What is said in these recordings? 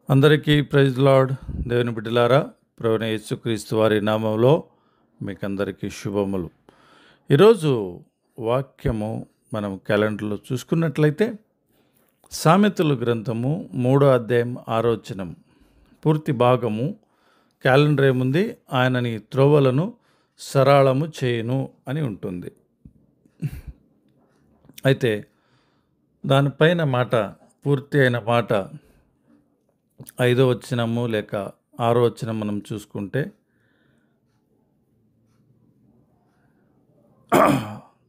అందరికీ praise lord. దేవుని బిడ్డలారా, ప్రభువైన యేసుక్రీస్తు వారి నామంలో మీకందరికీ శుభములు. ఈరోజు వాక్యము మనం క్యాలెండర్లో చూసుకున్నట్లయితే సామెతల గ్రంథము 3వ అధ్యాయం 6వ వచనం పూర్తి భాగము. క్యాలెండర్ ఏముంది? ఆయన నీ త్రోవలను సరళము చేయును అని ఉంటుంది. అయితే దానిపైన మాట, పూర్తి అయిన మాట 5వ వచనము లేక 6వ వచనం మనం చూసుకుంటే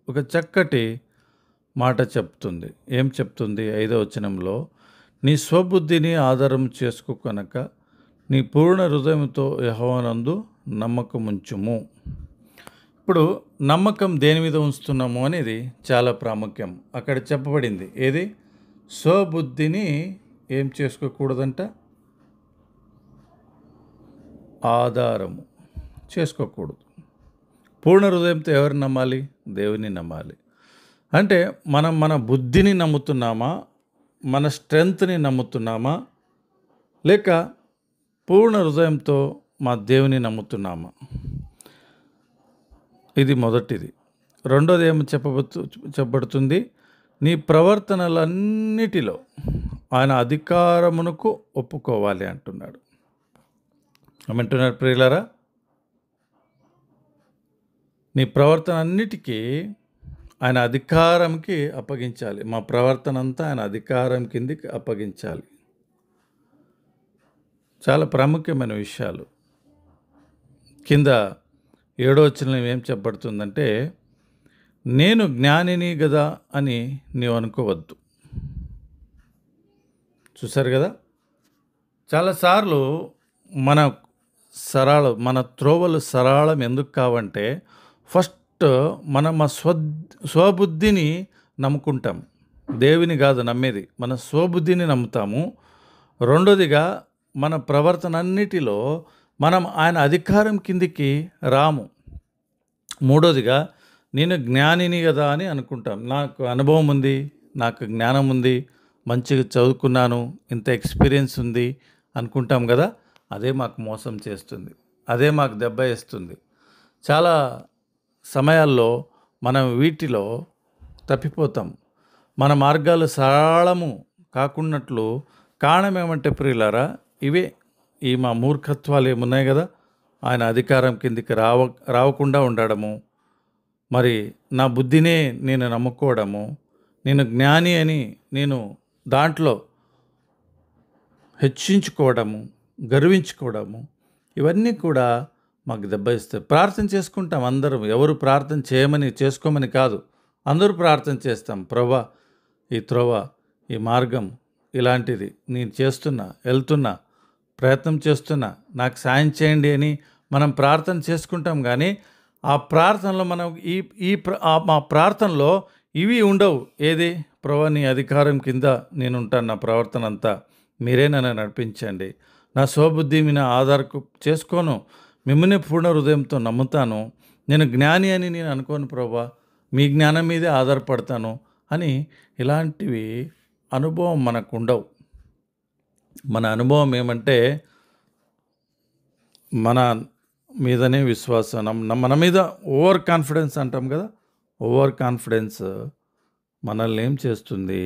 ఒక చక్కటి మాట చెప్తుంది. ఏం చెప్తుంది? 5వ వచనంలో, నీ స్వబుద్ధిని ఆధారం చేసుకొనక నీ పూర్ణ హృదయంతో యెహోవానందు నమ్మకం ఉంచుము. ఇప్పుడు నమ్మకం దేని మీద ఉంచుతున్నాము అనేది చాలా ప్రాముఖ్యం. అక్కడ చెప్పబడింది ఏది? స్వబుద్ధిని ఏం చేసుకోకూడదంట? ఆధారము చేసుకోకూడదు. పూర్ణ హృదయంతో ఎవరిని నమ్మాలి? దేవుని నమ్మాలి. అంటే మనం మన బుద్ధిని నమ్ముతున్నామా, మన స్ట్రెంగ్త్ని నమ్ముతున్నామా, లేక పూర్ణ హృదయంతో మా దేవుని నమ్ముతున్నామా? ఇది మొదటిది. రెండోది ఏమి చెప్పబడుతుంది? నీ ప్రవర్తనలన్నిటిలో ఆయన అధికారమునకు ఒప్పుకోవాలి అంటున్నాడు. ఏమంటున్నారు ప్రియులారా? నీ ప్రవర్తన అన్నిటికీ ఆయన అధికారంకి అప్పగించాలి. మా ప్రవర్తన అంతా ఆయన అధికారం కిందికి అప్పగించాలి. చాలా ప్రాముఖ్యమైన విషయాలు. కింద 7వ వచనంలో ఏం చెప్పబడుతుందంటే, నేను జ్ఞానిని కదా అని నీవు అనుకోవద్దు. చూసారు కదా, చాలాసార్లు మన త్రోవలు సరళం ఎందుకు కావంటే, ఫస్ట్ మనం మా స్వబుద్ధిని నమ్ముకుంటాం. దేవుని కాదు నమ్మేది, మన స్వబుద్ధిని నమ్ముతాము. రెండోదిగా మన ప్రవర్తన అన్నిటిలో మనం ఆయన అధికారం కిందికి రాము. మూడోదిగా నేను జ్ఞానిని కదా అని అనుకుంటాం. నాకు అనుభవం ఉంది, నాకు జ్ఞానం ఉంది, మంచిగా చదువుకున్నాను, ఇంత ఎక్స్పీరియన్స్ ఉంది అనుకుంటాం కదా. అదే మాకు మోసం చేస్తుంది, అదే మాకు దెబ్బ వేస్తుంది. చాలా సమయాల్లో మనం వీటిలో తప్పిపోతాం. మన మార్గాలు సరళము కాకున్నట్లు కారణం ఏమంటే ప్రియులారా, ఇవే ఈ మా మూర్ఖత్వాలు ఏమున్నాయి కదా. ఆయన అధికారం కిందికి రావకుండా ఉండడము, మరి నా బుద్ధినే నేను నమ్ముకోవడము, నేను జ్ఞాని అని నేను దాంట్లో హెచ్చించుకోవడము, గర్వించుకోవడము, ఇవన్నీ కూడా మాకు దెబ్బ ఇస్తాయి. ప్రార్థన చేసుకుంటాం అందరం. ఎవరు ప్రార్థన చేసుకోమని కాదు, అందరూ ప్రార్థన చేస్తాం. ప్రభా, ఈ త్రోవ, ఈ మార్గం ఇలాంటిది నేను వెళ్తున్నా, ప్రయత్నం చేస్తున్నా, నాకు సాయం చేయండి అని మనం ప్రార్థన చేసుకుంటాం. కానీ ఆ ప్రార్థనలో మనం మా ప్రార్థనలో ఇవి ఉండవు. ఏది? ప్రభా, నీ అధికారం కింద నేను ఉంటాను, నా ప్రవర్తన అంతా మీరే నన్ను నడిపించండి, నా స్వబుద్ధి మీద ఆధారం చేసుకోను, మిమ్మల్ని పూర్ణ హృదయంతో నమ్ముతాను, నేను జ్ఞాని అని నేను అనుకోను ప్రభా, మీ జ్ఞానం మీదే ఆధారపడతాను అని ఇలాంటివి అనుభవం మనకు ఉండవు. మన అనుభవం ఏమంటే మన మీదనే విశ్వాసం, మన మీద ఓవర్ కాన్ఫిడెన్స్ అంటాం కదా. ఓవర్ కాన్ఫిడెన్స్ మనల్ని ఏం చేస్తుంది?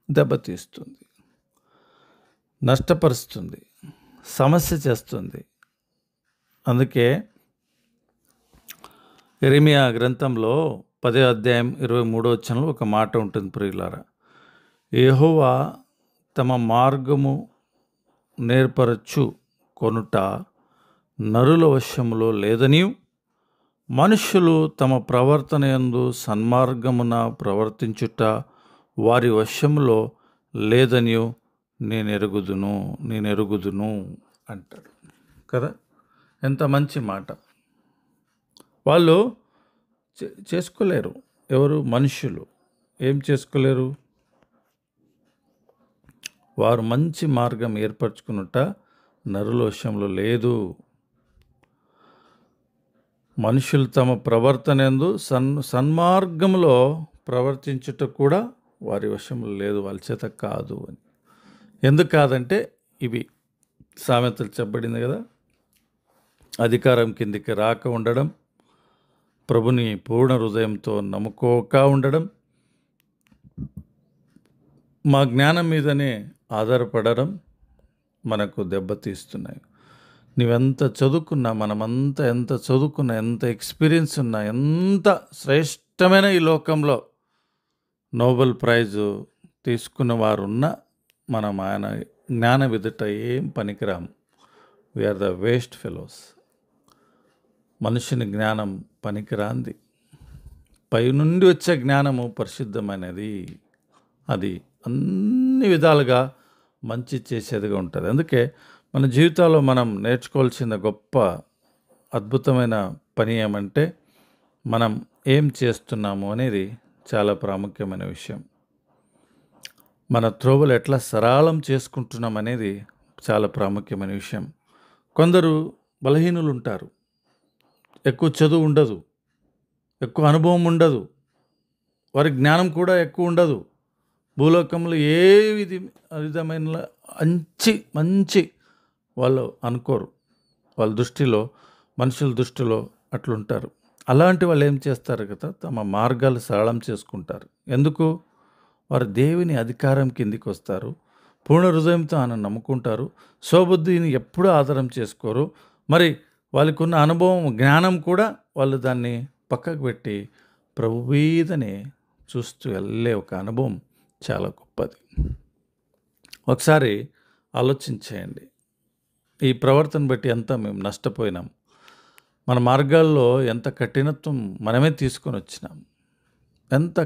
దెబ్బతీస్తుంది, నష్టపరుస్తుంది, సమస్య చేస్తుంది. అందుకే యెరెమీయా గ్రంథంలో 10వ అధ్యాయం 23వ వచనంలో ఒక మాట ఉంటుంది ప్రియులారా, యెహోవా తమ మార్గము నేర్పరచు కొనుట నరుల వశములో లేదనియు, మనుష్యులు తమ ప్రవర్తన యందు సన్మార్గమున ప్రవర్తించుట వారి వశములో లేదనియు నేను ఎరుగుదును అంటాడు కదా. ఎంత మంచి మాట. వాళ్ళు చేసుకోలేరు. ఎవరు? మనుషులు ఏం చేసుకోలేరు? వారు మంచి మార్గం ఏర్పరచుకునుట నరుల వశంలో లేదు. మనుషులు తమ ప్రవర్తన యందు సన్మార్గంలో ప్రవర్తించుట కూడా వారి వశంలో లేదు, వాళ్ళ చేత కాదు అని. ఎందుకు కాదంటే ఇవి సామెతలు చెప్పబడింది కదా. అధికారం కిందికి రాక ఉండడం, ప్రభుని పూర్ణ హృదయంతో నమ్ముకోక ఉండడం, మా జ్ఞానం మీదనే ఆధారపడడం మనకు దెబ్బతీస్తున్నాయి. నువ్వెంత చదువుకున్నా, మనమంతా ఎంత చదువుకున్నా, ఎంత ఎక్స్పీరియన్స్ ఉన్నా, ఎంత శ్రేష్టమైన ఈ లోకంలో నోబెల్ ప్రైజు తీసుకున్న వారు ఉన్నా, మనం ఆయన జ్ఞాన ఎదుట ఏం పనికిరాము. We are the waste fellows. మనుషుని జ్ఞానం పనికిరాంది. పై నుండి వచ్చే జ్ఞానము పరిశుద్ధమైనది. అది అన్ని విధాలుగా మంచి చేసేదిగా ఉంటుంది. అందుకే మన జీవితాల్లో మనం నేర్చుకోవాల్సిన గొప్ప అద్భుతమైన పని ఏమంటే, మనం ఏం చేస్తున్నాము అనేది చాలా ప్రాముఖ్యమైన విషయం. మన త్రోవలు ఎట్లా సరళం చేసుకుంటున్నాం అనేది చాలా ప్రాముఖ్యమైన విషయం. కొందరు బలహీనులు ఉంటారు, ఎక్కువ చదువు ఉండదు, ఎక్కువ అనుభవం ఉండదు, వారి జ్ఞానం కూడా ఎక్కువ ఉండదు. భూలోకంలో ఏ విధమైన మంచి వాళ్ళు అనుకోరు. వాళ్ళ దృష్టిలో, మనుషుల దృష్టిలో అట్లుంటారు. అలాంటి వాళ్ళు ఏం చేస్తారు కదా, తమ మార్గాలు సరళం చేసుకుంటారు. ఎందుకు? వారు దేవుని అధికారం కిందికి వస్తారు, పూర్ణ హృదయంతో ఆయన నమ్ముకుంటారు, స్వబుద్ధిని ఎప్పుడూ ఆధారం చేసుకోరు. మరి వాళ్ళకు ఉన్న అనుభవం, జ్ఞానం కూడా వాళ్ళు దాన్ని పక్కకు పెట్టి ప్రభు మీదనే చూస్తూ వెళ్ళే ఒక అనుభవం చాలా గొప్పది. ఒకసారి ఆలోచించేయండి, ఈ ప్రవర్తన బట్టి ఎంత మేము నష్టపోయినాం. మన మార్గాల్లో ఎంత కఠినత్వం మనమే తీసుకొని వచ్చినాం, ఎంత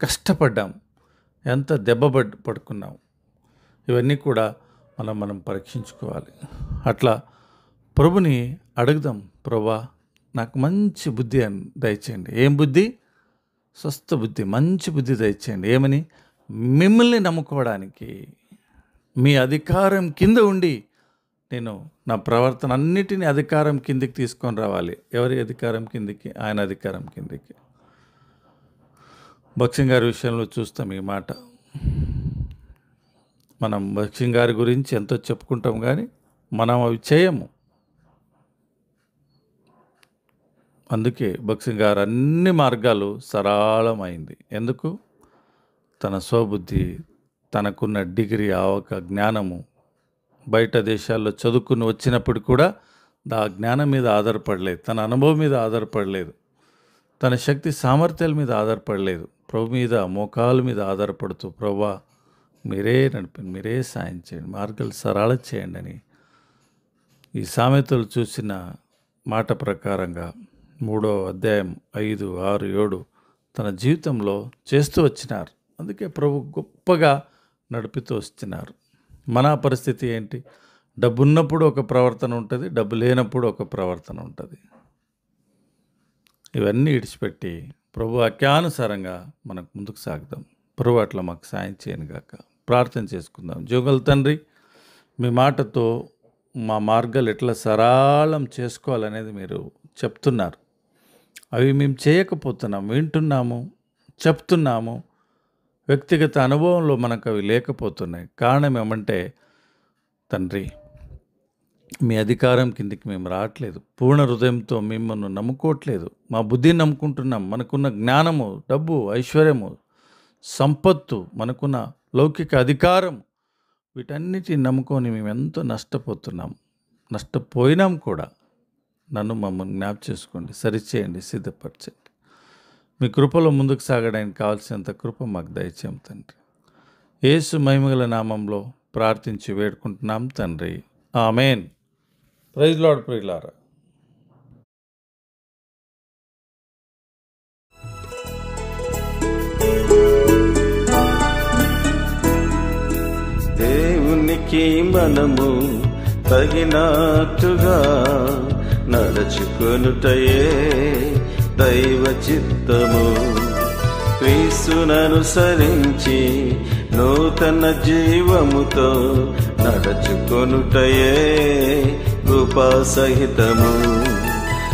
కష్టపడ్డాం, ఎంత దెబ్బ పడుకున్నాం. ఇవన్నీ కూడా మనం పరీక్షించుకోవాలి. అట్లా ప్రభుని అడుగుదాం, ప్రభా నాకు మంచి బుద్ధి దయచేయండి. ఏం బుద్ధి? స్వస్థ బుద్ధి, మంచి బుద్ధి దయచేయండి. ఏమని? మిమ్మల్ని నమ్ముకోవడానికి, మీ అధికారం కింద ఉండి నేను నా ప్రవర్తన అన్నిటినీ అధికారం కిందికి తీసుకొని రావాలి. ఎవరి అధికారం కిందికి? ఆయన అధికారం కిందికి. భక్సింగ్ గారి విషయంలో చూస్తాం ఈ మాట. మనం భక్సింగ్ గారి గురించి ఎంతో చెప్పుకుంటాం, కానీ మనం అవి చేయము. అందుకే భక్సింగ్ గారు అన్ని మార్గాలు సరళమైంది. ఎందుకు? తన స్వబుద్ధి, తనకున్న డిగ్రీ, జ్ఞానము, బయట దేశాల్లో చదువుకుని వచ్చినప్పుడు కూడా ఆ జ్ఞానం మీద ఆధారపడలేదు, తన అనుభవం మీద ఆధారపడలేదు, తన శక్తి సామర్థ్యాల మీద ఆధారపడలేదు. ప్రభు మీద, మోకాల మీద ఆధారపడుతూ, ప్రభువా మీరే నడిపండి, మీరే సాయం చేయండి, మార్గాలు సరళ చేయండి అని ఈ సామెతలు చూసిన మాట ప్రకారంగా 3వ అధ్యాయం 5, 6, 7 తన జీవితంలో చేస్తూ వచ్చినారు. అందుకే ప్రభు గొప్పగా నడుపుతూ వస్తున్నారు. మన పరిస్థితి ఏంటి? డబ్బు ఉన్నప్పుడు ఒక ప్రవర్తన ఉంటుంది, డబ్బు లేనప్పుడు ఒక ప్రవర్తన ఉంటుంది. ఇవన్నీ విడిచిపెట్టి ప్రభు వాక్యానుసారంగా మనకు ముందుకు సాగుదాం. ప్రభు అట్లా మాకు సాయం చేయను గాక. ప్రార్థన చేసుకుందాం. జోగల తండ్రి, మీ మాటతో మా మార్గాలు ఎట్లా సరళం చేసుకోవాలనేది మీరు చెప్తున్నారు. అవి మేము చేయకపోతున్నాం, వింటున్నాము, చెప్తున్నాము. వ్యక్తిగత అనుభవంలో మనకు అవి లేకపోతున్నాయి. కారణం ఏమంటే తండ్రి, మీ అధికారం కిందికి మేము రావట్లేదు, పూర్ణ హృదయంతో మిమ్మల్ని నమ్ముకోవట్లేదు, మా బుద్ధిని నమ్ముకుంటున్నాం. మనకున్న జ్ఞానము, డబ్బు, ఐశ్వర్యము, సంపత్తు, మనకున్న లౌకిక అధికారం, వీటన్నిటిని నమ్ముకొని మేము ఎంతో నష్టపోయినాం కూడా. మమ్మల్ని జ్ఞాపకం చేసుకోండి, సరిచేయండి, సిద్ధపరచండి. మీ కృపలో ముందుకు సాగడానికి కావాల్సినంత కృప మాకు దయచేయం తండ్రి. యేసు మహిమగల నామంలో ప్రార్థించి వేడుకుంటున్నాం తండ్రి. ఆమేన్. ప్రైజ్ లార్డ్ ప్రియులారా. దేవునికి మనము తగినట్టుగా నడుచుకొనుటయే దైవ చిత్తము. క్రీస్తుననుసరించి నూతన జీవముతో నడుచుకొనుటయే కృపా సహితము.